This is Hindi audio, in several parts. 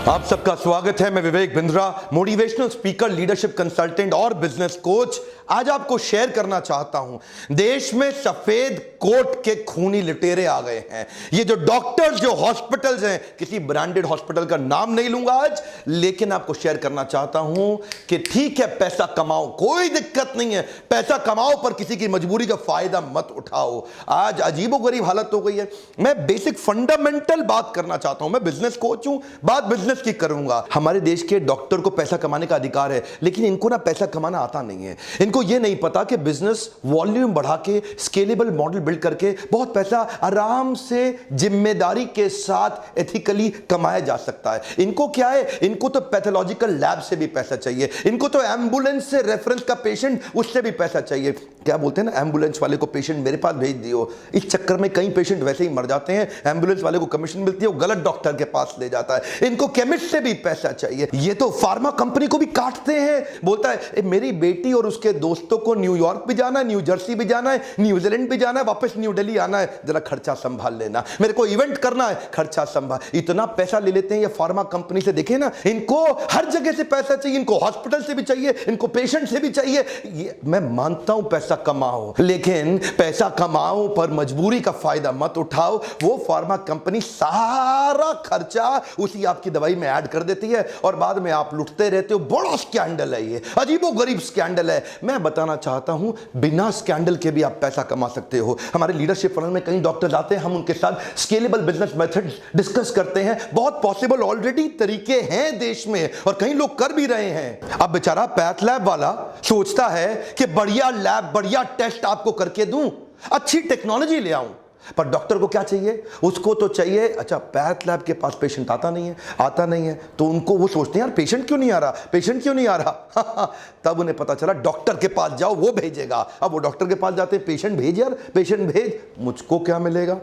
आप सबका स्वागत है। मैं Vivek Bindra, motivational speaker, leadership consultant और बिजनेस कोच। आज आपको शेयर करना चाहता हूं, देश में सफेद कोट के खूनी लुटेरे आ गए हैं। ये जो डॉक्टर्स, जो हॉस्पिटल्स हैं, किसी ब्रांडेड हॉस्पिटल का नाम नहीं लूंगा आज, लेकिन आपको शेयर करना चाहता हूं कि ठीक है, पैसा कमाओ, कोई दिक्कत नहीं है, पैसा कमाओ, पर किसी की मजबूरी का फायदा मत उठाओ। आज अजीबोगरीब हालत हो गई है। मैं बेसिक फंडामेंटल बात करना चाहता हूं। मैं बिजनेस कोच हूं, बात बिजनेस की करूंगा। हमारे देश के डॉक्टर को पैसा कमाने का अधिकार है, लेकिन इनको ना पैसा कमाना आता नहीं है। इनको यह नहीं पता कि बिजनेस वॉल्यूम बढ़ा के, स्केलेबल मॉडल बिल्ड करके बहुत पैसा आराम से, जिम्मेदारी के साथ, एथिकली कमाया जा सकता है। इनको क्या है, इनको तो पैथोलॉजिकल लैब से भी पैसा चाहिए, इनको तो एम्बुलेंस से रेफरेंस का पेशेंट, उससे भी पैसा चाहिए। क्या बोलते हैं ना, एम्बुलेंस वाले को पेशेंट मेरे पास भेज दियो। इस चक्कर में कई पेशेंट वैसे ही मर जाते हैं। एम्बुलेंस वाले को कमीशन मिलती है, वो गलत डॉक्टर के पास ले जाता है। इनको केमिस्ट से भी पैसा चाहिए। ये तो फार्मा कंपनी को भी काटते हैं। बोलता है मेरी बेटी और उसके दोस्तों को न्यूयॉर्क भी जाना है, न्यू जर्सी भी जाना है, न्यूजीलैंड भी जाना है, वापस न्यू दिल्ली आना है, जरा खर्चा संभाल लेना। मेरे को इवेंट करना है, खर्चा संभाल। इतना पैसा ले लेते हैं ये फार्मा कंपनी से। देखे ना, इनको हर जगह से पैसा चाहिए, इनको हॉस्पिटल से भी चाहिए, इनको पेशेंट से भी चाहिए। ये मैं मानता हूं, पैसा कमाओ, लेकिन पैसा कमाओ पर मजबूरी का फायदा मत उठाओ। वो फार्मा कंपनी सारा खर्चा उसी आपकी दवाई में ऐड कर देती है और बाद में आप लुटते रहते हो। बड़ा स्कैंडल है, ये अजीबोगरीब स्कैंडल है। मैं बताना चाहता हूं, बिना स्कैंडल के भी आप पैसा कमा सकते हो। हमारे लीडरशिप फनल में कई डॉक्टर्स आते हैं, हम उनके साथ स्केलेबल बिजनेस मेथड्स डिस्कस करते हैं। बहुत पॉसिबल ऑलरेडी तरीके हैं देश में और कई लोग कर भी रहे हैं। अब बेचारा पैथ लैब वाला सोचता है कि बढ़िया लैब, बढ़िया टेस्ट आपको करके दूं, अच्छी टेक्नोलॉजी ले आऊं, पर डॉक्टर को क्या चाहिए? उसको तो चाहिए, अच्छा पैथ लैब के पास पेशेंट आता नहीं है, तो उनको वो सोचते हैं यार पेशेंट क्यों नहीं आ रहा तब उन्हें पता चला डॉक्टर के पास जाओ, वो भेजेगा। अब वो डॉक्टर के पास जाते हैं, पेशेंट भेज यार, पेशेंट भेज, मुझको क्या मिलेगा?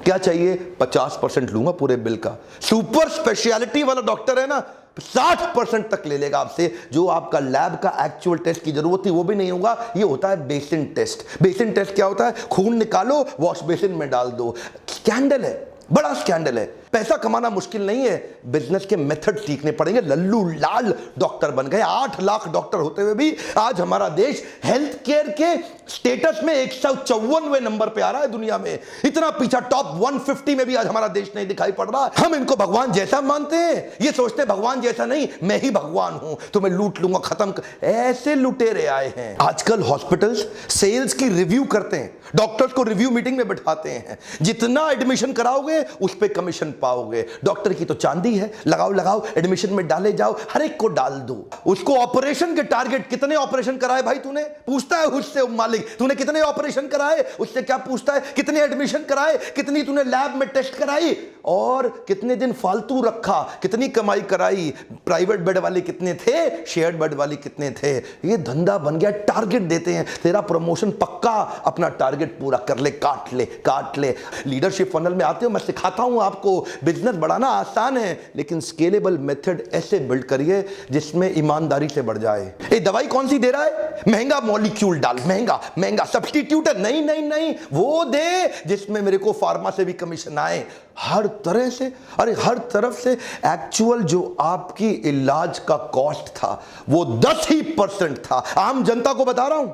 क्या चाहिए? 50% लूंगा पूरे बिल का। सुपर स्पेशलिटी वाला डॉक्टर है ना, 60% तक ले लेगा आपसे। जो आपका लैब का एक्चुअल टेस्ट की जरूरत थी वो भी नहीं होगा। ये होता है बेसिन टेस्ट। बेसिन टेस्ट क्या होता है? खून निकालो, वॉश बेसिन में डाल दो। स्कैंडल है, बड़ा स्कैंडल है। पैसा कमाना मुश्किल नहीं है, बिजनेस के मेथड सीखने पड़ेंगे। लल्लू लाल डॉक्टर बन गए। 8 लाख डॉक्टर होते हुए भी आज हमारा देश हेल्थ केयर के स्टेटस में 154वें नंबर पे आ रहा है दुनिया में। इतना पीछा, टॉप 150 में भी आज हमारा देश नहीं दिखाई पड़ रहा। हम इनको भगवान जैसा मानते हैं, ये सोचते हैं भगवान जैसा नहीं, मैं ही भगवान हूं, तो मैं लूट लूंगा, खत्म कर। ऐसे लुटेरे आए हैं। आजकल हॉस्पिटल्स सेल्स की रिव्यू करते हैं, डॉक्टर्स को रिव्यू मीटिंग में बिठाते हैं। जितना एडमिशन कराओगे उस पर कमीशन पाओगे। डॉक्टर की तो चांदी है, लगाओ, एडमिशन में डाले जाओ, हर एक को डाल दो। उसको ऑपरेशन के टारगेट, कितने ऑपरेशन कराए भाई तूने, पूछता है उससे मालिक, तूने कितने ऑपरेशन कराए? उससे क्या पूछता है? कितने एडमिशन कराए, कितनी तूने लैब में टेस्ट कराई, और कितने दिन फालतू रखा, कितनी कमाई कराई, प्राइवेट बेड वाले कितने थे, शेयर्ड बेड वाले कितने थे। ये धंधा बन गया। टारगेट देते हैं, तेरा प्रमोशन पक्का, अपना टारगेट पूरा कर ले, काट ले। लीडरशिप फनल में आते हो, मैं सिखाता हूं आपको, बिजनेस बढ़ाना आसान है, लेकिन स्केलेबल मेथड ऐसे बिल्ड करिए जिसमें ईमानदारी से बढ़ जाए। ये दवाई कौन सी दे रहा है? महंगा मॉलिक्यूल डाल, महंगा सब्स्टिट्यूट है। नहीं, वो दे जिसमें मेरे को फार्मा से भी कमीशन आए। हर तरह से, अरे हर तरफ से। एक्चुअल जो आपकी इलाज का कॉस्ट था वो 10% था। आम जनता को बता रहा हूं,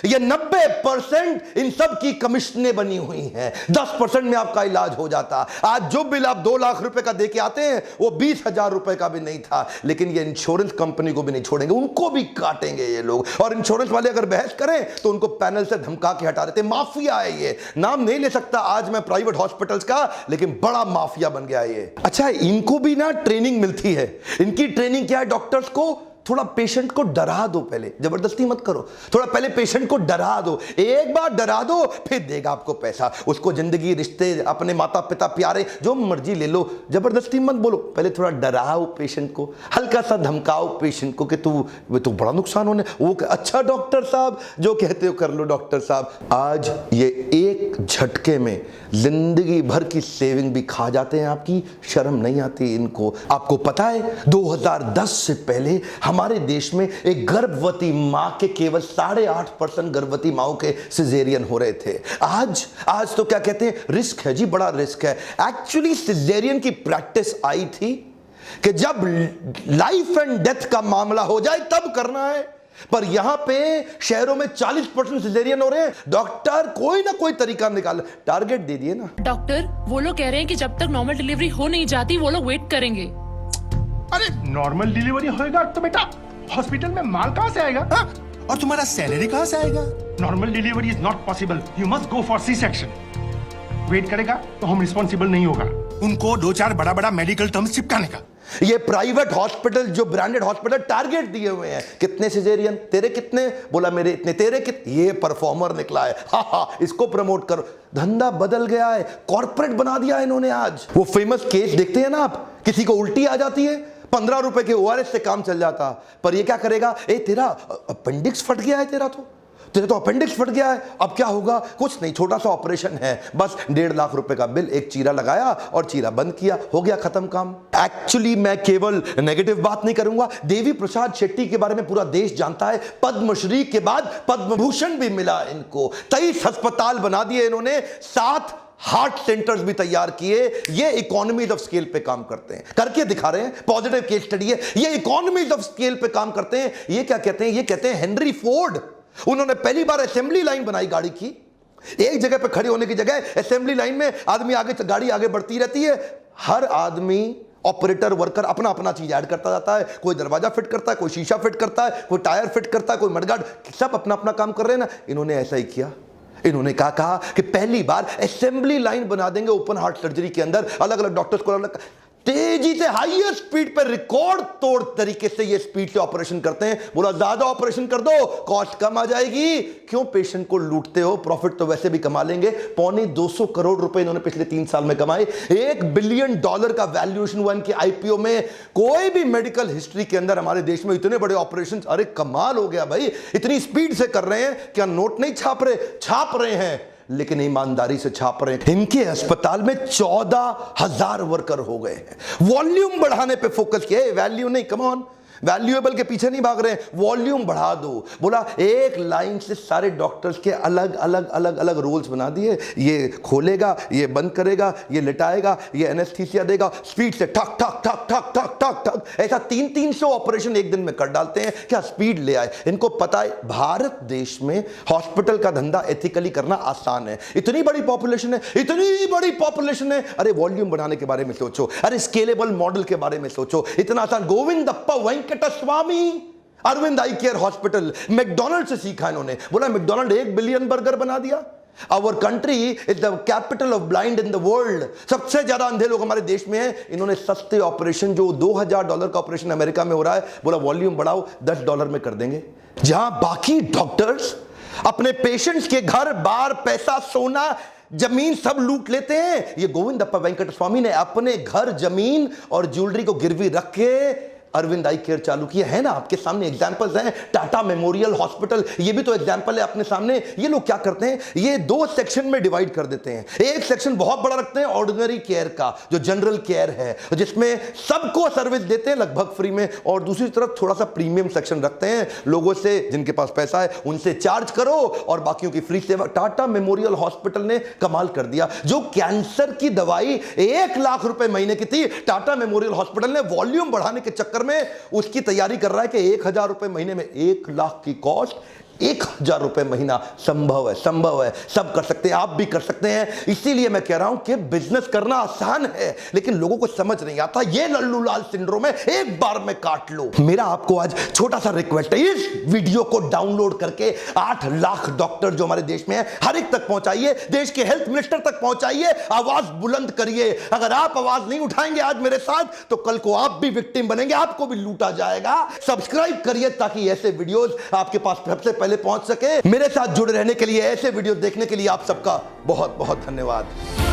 ये 90% इन सब की कमीशनें बनी हुई हैं। 10% में आपका इलाज हो जाता। आज जो बिल आप 2 लाख रुपए का देके आते हैं वो 20,000 रुपए का भी नहीं था। लेकिन ये इंश्योरेंस कंपनी को भी नहीं छोड़ेंगे, उनको भी काटेंगे ये लोग। और इंश्योरेंस वाले अगर बहस करें तो उनको पैनल से धमका के हटा देते। माफिया है ये, नाम नहीं ले सकता आज मैं प्राइवेट हॉस्पिटल्स का, लेकिन बड़ा माफिया बन गया ये। अच्छा, इनको भी ना ट्रेनिंग मिलती है। इनकी ट्रेनिंग क्या है? डॉक्टर्स को थोड़ा पेशेंट को डरा दो, पहले जबरदस्ती मत करो, थोड़ा पहले पेशेंट को डरा दो। एक बार डरा दो, फिर देगा आपको पैसा। उसको जिंदगी, रिश्ते, अपने माता पिता, प्यारे, जो मर्जी ले लो, जबरदस्ती मत बोलो। पहले थोड़ा डराओ पेशेंट को, हल्का सा धमकाओ पेशेंट को कि तू बड़ा नुकसान होने। वो अच्छा डॉक्टर साहब, जो कहते हो कर लो डॉक्टर साहब। आज ये एक झटके में जिंदगी भर की सेविंग भी खा जाते हैं आपकी। शर्म नहीं आती इनको? आपको पता है 2010 से पहले हमारे देश में एक गर्भवती मां के केवल 8.5% गर्भवती माओं के सिजेरियन हो रहे थे। आज तो क्या कहते हैं, रिस्क है जी, बड़ा रिस्क है। एक्चुअली सिजेरियन की प्रैक्टिस आई थी कि जब लाइफ एंड डेथ का मामला हो जाए तब करना है। पर यहां पे शहरों में 40% सिजेरियन हो रहे हैं। डॉक्टर कोई ना कोई तरीका निकाल, टारगेट दे दिए ना। डॉक्टर वो लोग कह रहे हैं कि जब तक नॉर्मल डिलीवरी हो नहीं जाती वो लोग वेट करेंगे। अरे नॉर्मल डिलीवरी होएगा तो बेटा हॉस्पिटल में माल कहां से आएगा? हा? और तुम्हारा सैलरी कहां से आएगा? Normal delivery is not possible, you must go for C section. Wait करेगा तो हम रिस्पॉन्सिबल नहीं होगा। उनको 2-4 बड़ा मेडिकल टर्म्स चिपकाने का। ये प्राइवेट हॉस्पिटल, जो ब्रांडेड हॉस्पिटल, टारगेट दिए हुए हैं। कितने सिजेरियन, तेरे कितने, बोला मेरे इतने, तेरे कितने। ये परफॉर्मर निकला है, हा इसको प्रमोट करो। धंधा बदल गया है, कॉर्पोरेट बना दिया इन्होंने। आज वो फेमस केस देखते हैं ना आप, किसी को उल्टी आ जाती है, 15 रुपए के ORS से काम चल जाता। पर ये क्या करेगा, ए तेरा अपेंडिक्स फट गया है, तेरा तो अपेंडिक्स फट गया है, अब क्या होगा? कुछ नहीं, छोटा सा ऑपरेशन है, बस 1.5 लाख रुपए का बिल, एक चीरा लगाया और चीरा बंद किया, हो गया खत्म काम। एक्चुअली मैं केवल नेगेटिव बात नहीं करूंगा। देवी प्रसाद शेट्टी के बारे में पूरा देश जानता है। पद्मश्री के बाद पद्म भूषण भी मिला इनको। 23 अस्पताल बना दिए इन्होंने, 7 हार्ट सेंटर्स भी तैयार किए। ये इकोनॉमीज ऑफ स्केल पे काम करते हैं, करके दिखा रहे हैं। पॉजिटिव केस स्टडी है, ये इकोनॉमीज ऑफ स्केल पे काम करते हैं। ये क्या कहते हैं? ये कहते हैं हेनरी फोर्ड। उन्होंने पहली बार असेंबली लाइन बनाई गाड़ी की। एक जगह पे खड़े होने की जगह असेंबली लाइन में आदमी आगे, गाड़ी आगे बढ़ती रहती है। हर आदमी, ऑपरेटर, वर्कर अपना अपना चीज ऐड करता जाता है। कोई दरवाजा फिट करता है, कोई शीशा फिट करता है, कोई टायर फिट करता है, कोई मडगार्ड, सब अपना अपना काम कर रहे हैं ना। इन्होंने ऐसा ही किया। इन्होंने कहा कि पहली बार असेंबली लाइन बना देंगे ओपन हार्ट सर्जरी के अंदर। अलग अलग डॉक्टर्स को अलग तेजी से, हाईएस्ट स्पीड पर, रिकॉर्ड तोड़ तरीके से ये स्पीड से ऑपरेशन करते हैं। बोला ज्यादा ऑपरेशन कर दो, कॉस्ट कम आ जाएगी। क्यों पेशेंट को लूटते हो? प्रॉफिट तो वैसे भी कमा लेंगे। 250 करोड़ रुपए इन्होंने पिछले 3 साल में कमाए। $1 बिलियन का वैल्यूएशन हुआ इनके IPO में। कोई भी मेडिकल हिस्ट्री के अंदर हमारे देश में इतने बड़े ऑपरेशन, अरे कमाल हो गया भाई। इतनी स्पीड से कर रहे हैं, क्या नोट नहीं छाप रहे? छाप रहे हैं, लेकिन ईमानदारी से छाप रहे हैं। इनके अस्पताल में 14,000 वर्कर हो गए हैं। वॉल्यूम बढ़ाने पे फोकस किया, वैल्यू नहीं। कम ऑन, वैल्यूएबल के पीछे नहीं भाग रहे हैं, वॉल्यूम बढ़ा दो। बोला एक लाइन से सारे डॉक्टर्स के अलग अलग अलग अलग रोल्स बना दिए। ये खोलेगा, ये बंद करेगा, ये लिटाएगा, ये एनेस्थीसिया देगा। स्पीड से ठक ठक ठक ठक ठक ठक ठक, ऐसा 300 ऑपरेशन एक दिन में कर डालते हैं। क्या स्पीड ले आए? इनको पता है भारत देश में हॉस्पिटल का धंधा एथिकली करना आसान है। इतनी बड़ी पॉपुलेशन है, इतनी बड़ी पॉपुलेशन है। अरे वॉल्यूम बढ़ाने के बारे में सोचो, अरे स्केलेबल मॉडल के बारे में सोचो। इतना आसान। गोविंदप्पा वेंकटस्वामी, अरविंद आई केयर हॉस्पिटल, मैकडॉनल्ड से सीखा इन्होंने। बोला मैकडॉनल्ड 1 बिलियन बर्गर बना दिया। Our country is the capital of blind in the world. सबसे ज्यादा अंधे लोग हमारे देश में हैं। इन्होंने सस्ते ऑपरेशन, जो $2,000 का ऑपरेशन अमेरिका में हो रहा है, बोला वॉल्यूम बढ़ाओ, $10 में कर देंगे। जहां बाकी डॉक्टर्स अपने पेशेंट्स के घर बार, पैसा, सोना, जमीन सब लूट लेते हैं, ये गोविंदप्पा वेंकटस्वामी ने अपने घर, जमीन और ज्वेलरी को गिरवी रख के अरविंद आई केयर चालू किया है ना। आपके सामने एग्जांपल्स हैं। टाटा मेमोरियल हॉस्पिटल, ये भी तो एग्जांपल है अपने सामने। ये लोग क्या करते हैं, ये 2 सेक्शन में डिवाइड कर देते हैं। एक सेक्शन बहुत बड़ा रखते हैं ऑर्डिनरी केयर का, जो जनरल केयर है, जिसमें सबको सर्विस देते हैं लगभग फ्री में, और दूसरी तरफ थोड़ा सा प्रीमियम सेक्शन रखते हैं। लोगों से, जिनके पास पैसा है उनसे चार्ज करो और बाकियों की फ्री सेवा। टाटा मेमोरियल हॉस्पिटल ने कमाल कर दिया। जो कैंसर की दवाई 1 लाख रुपए महीने की थी, टाटा मेमोरियल हॉस्पिटल ने वॉल्यूम बढ़ाने के चक्कर में उसकी तैयारी कर रहा है कि 1,000 रुपए महीने में, 1 लाख की कॉस्ट, 1,000 रुपए महीना। संभव है, संभव है, सब कर सकते हैं, आप भी कर सकते हैं। इसीलिए मैं कह रहा हूं कि बिजनेस करना आसान है, लेकिन लोगों को समझ नहीं आता। ये लल्लू लाल सिंड्रोम है, एक बार में काट लो। मेरा आपको आज छोटा सा रिक्वेस्ट है, इस वीडियो को डाउनलोड करके 8 लाख डॉक्टर जो हमारे देश में है, हर एक तक पहुंचाइए। देश के हेल्थ मिनिस्टर तक पहुंचाइए, आवाज बुलंद करिए। अगर आप आवाज नहीं उठाएंगे आज मेरे साथ, तो कल को आप भी विक्टिम बनेंगे, आपको भी लूटा जाएगा। सब्सक्राइब करिए ताकि ऐसे वीडियोस आपके पास सबसे पहले पहुंच सके। मेरे साथ जुड़े रहने के लिए, ऐसे वीडियो देखने के लिए आप सबका बहुत बहुत धन्यवाद।